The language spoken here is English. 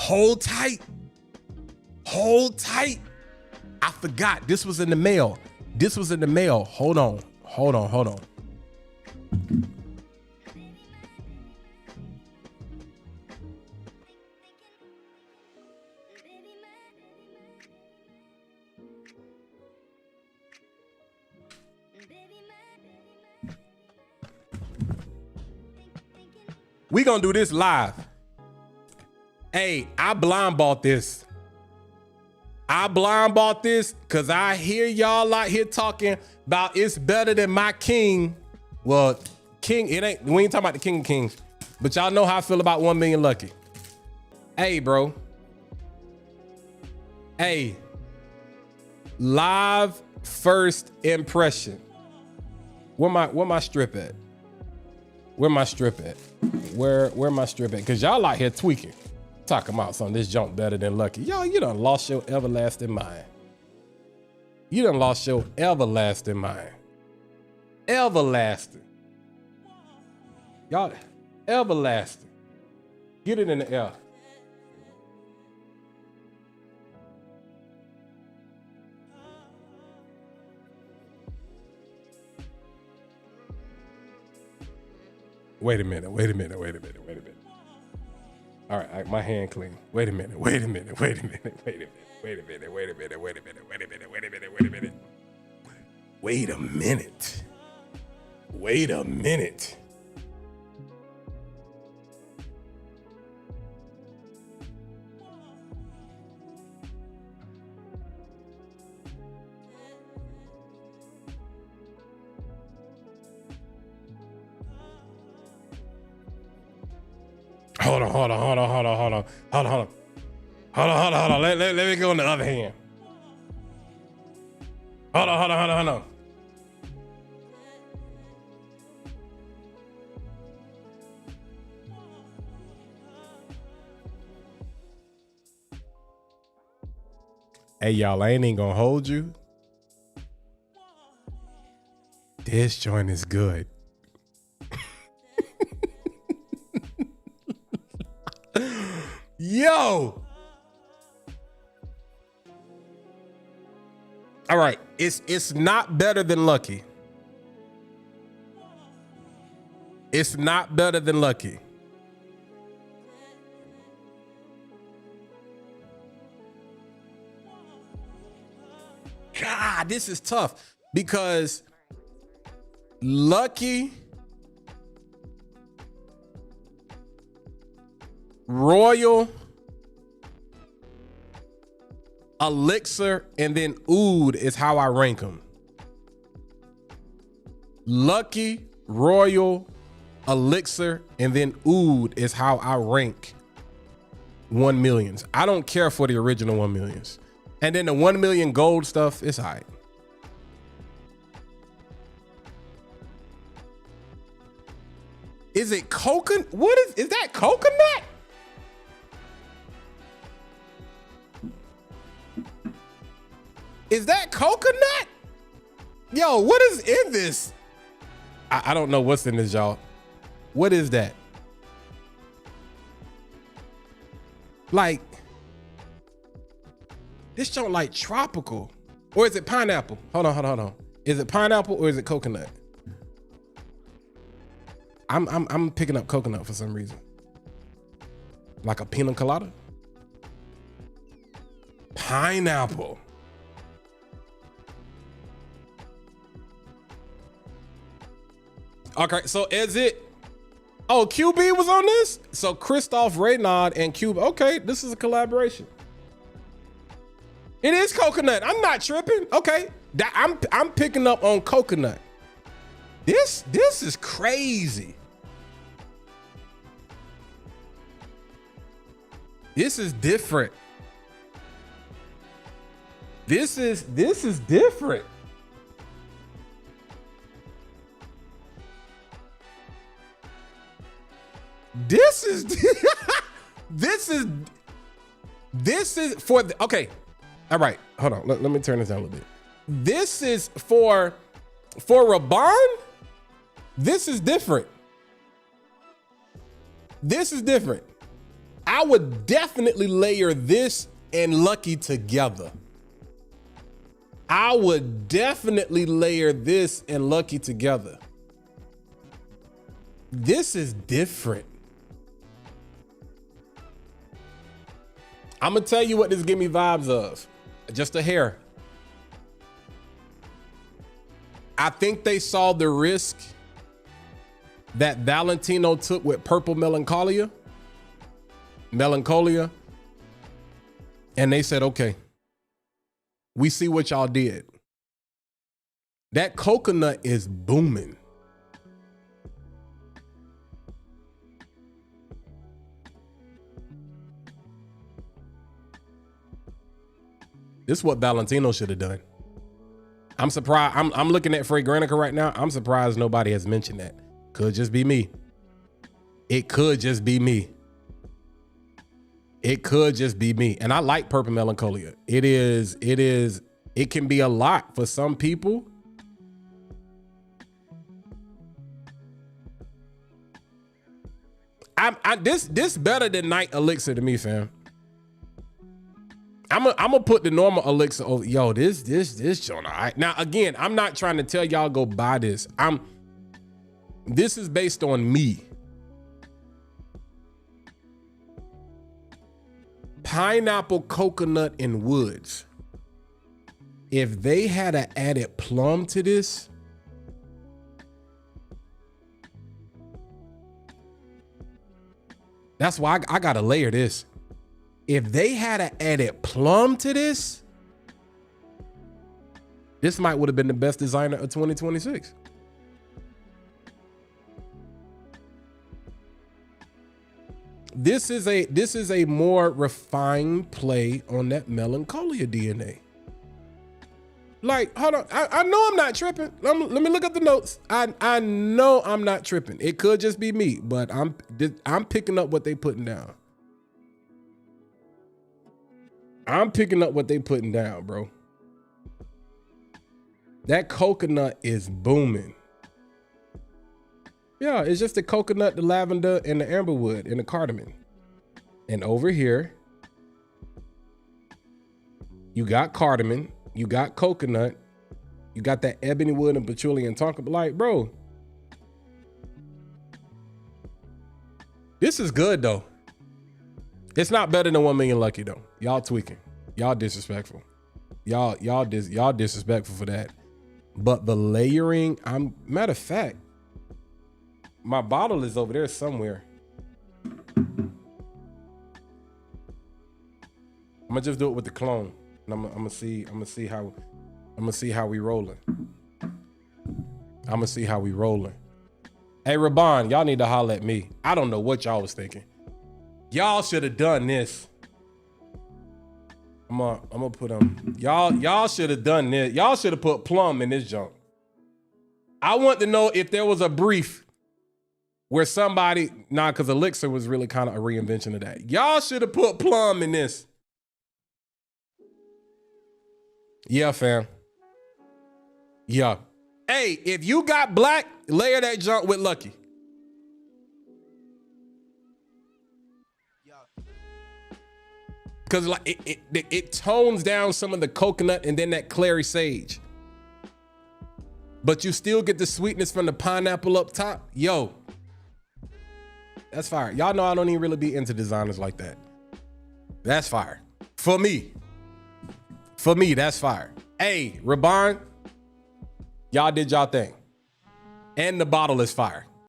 Hold tight. Hold tight. I forgot. This was in the mail. This was in the mail. Hold on. Hold on. Hold on. We gonna do this live. Hey, I blind bought this. I blind bought this because I hear y'all out here talking about it's better than my king. Well, king, it ain't, we ain't talking about the king of kings, but y'all know how I feel about 1 Million Lucky. Hey, bro. Hey, live first impression. Where my strip at? Where my strip at? Where my strip at? Cause y'all out here tweaking. Talking about something, this junk better than Lucky. Yo, you done lost your everlasting mind. You done lost your everlasting mind. Everlasting. Y'all, everlasting. Get it in the air. Wait a minute. All right, my hand clean. Wait a minute. Wait a minute. Wait a minute. Hold on. Let me go on the other hand. Hold on. Hey, y'all, I ain't even gonna hold you. This joint is good. Yo. All right, it's not better than Lucky. It's not better than Lucky. God, this is tough because Lucky, Royal, Elixir, and then Oud is how I rank them. Lucky, Royal, Elixir, and then Oud is how I rank 1 millions. I don't care for the original 1 millions. And then the 1 million gold stuff, it's all right. Is it coconut? What is that coconut? Is that coconut? Yo, what is in this? I don't know what's in this, y'all. What is that? Like, this joint like tropical. Or is it pineapple? Hold on. Is it pineapple or is it coconut? I'm picking up coconut for some reason. Like a pina colada? Pineapple. Okay, so is it? Oh, QB was on this? So Christophe Renaud and QB. Okay, this is a collaboration. It is coconut. I'm not tripping. Okay, I'm picking up on coconut. This is crazy. This is different. This is different. This is for the, okay. All right, hold on. Let me turn this down a little bit. This is for Rabanne. This is different. This is different. I would definitely layer this and Lucky together. I would definitely layer this and Lucky together. This is different. I'm gonna tell you what this give me vibes of. Just a hair. I think they saw the risk that Valentino took with Purple Melancholia. And they said, okay, we see what y'all did. That coconut is booming. This is what Valentino should have done. I'm surprised. I'm looking at Fragrantica right now. I'm surprised nobody has mentioned that. Could just be me. It could just be me. It could just be me. And I like Purple Melancholia. It can be a lot for some people. This better than Night Elixir to me, fam. I'm gonna put the normal elixir over. Yo, this joint. All right. Now again, I'm not trying to tell y'all go buy this. This is based on me. Pineapple, coconut, and woods. If they had an added plum to this, that's why I gotta layer this. If they had an added plum to this, this might would have been the best designer of 2026. This is a more refined play on that Melancholia DNA. Like, hold on, I know I'm not tripping. Let me look up the notes. I know I'm not tripping. It could just be me, but I'm picking up what they putting down. I'm picking up what they putting down, bro. That coconut is booming. Yeah, it's just the coconut, the lavender, and the amberwood, and the cardamom. And over here, you got cardamom, you got coconut, you got that ebony wood and patchouli and tonka. Like, bro, this is good though. It's not better than 1 Million Lucky though. Y'all tweaking. Y'all disrespectful. Y'all disrespectful for that. But the layering, matter of fact, my bottle is over there somewhere. I'm gonna just do it with the clone. And I'm gonna see how we rolling. Hey Rabanne, y'all need to holler at me. I don't know what y'all was thinking. Y'all should have done this. I'm gonna put y'all should have done this. Y'all should have put plum in this junk. I want to know if there was a brief where somebody, because Elixir was really kind of a reinvention of that. Y'all should have put plum in this. Yeah, fam. Yeah. Hey, if you got black, layer that junk with Lucky. Because like it tones down some of the coconut and then that clary sage. But you still get the sweetness from the pineapple up top. Yo, that's fire. Y'all know I don't even really be into designers like that. That's fire. For me, that's fire. Hey, Rabanne, y'all did y'all thing. And the bottle is fire.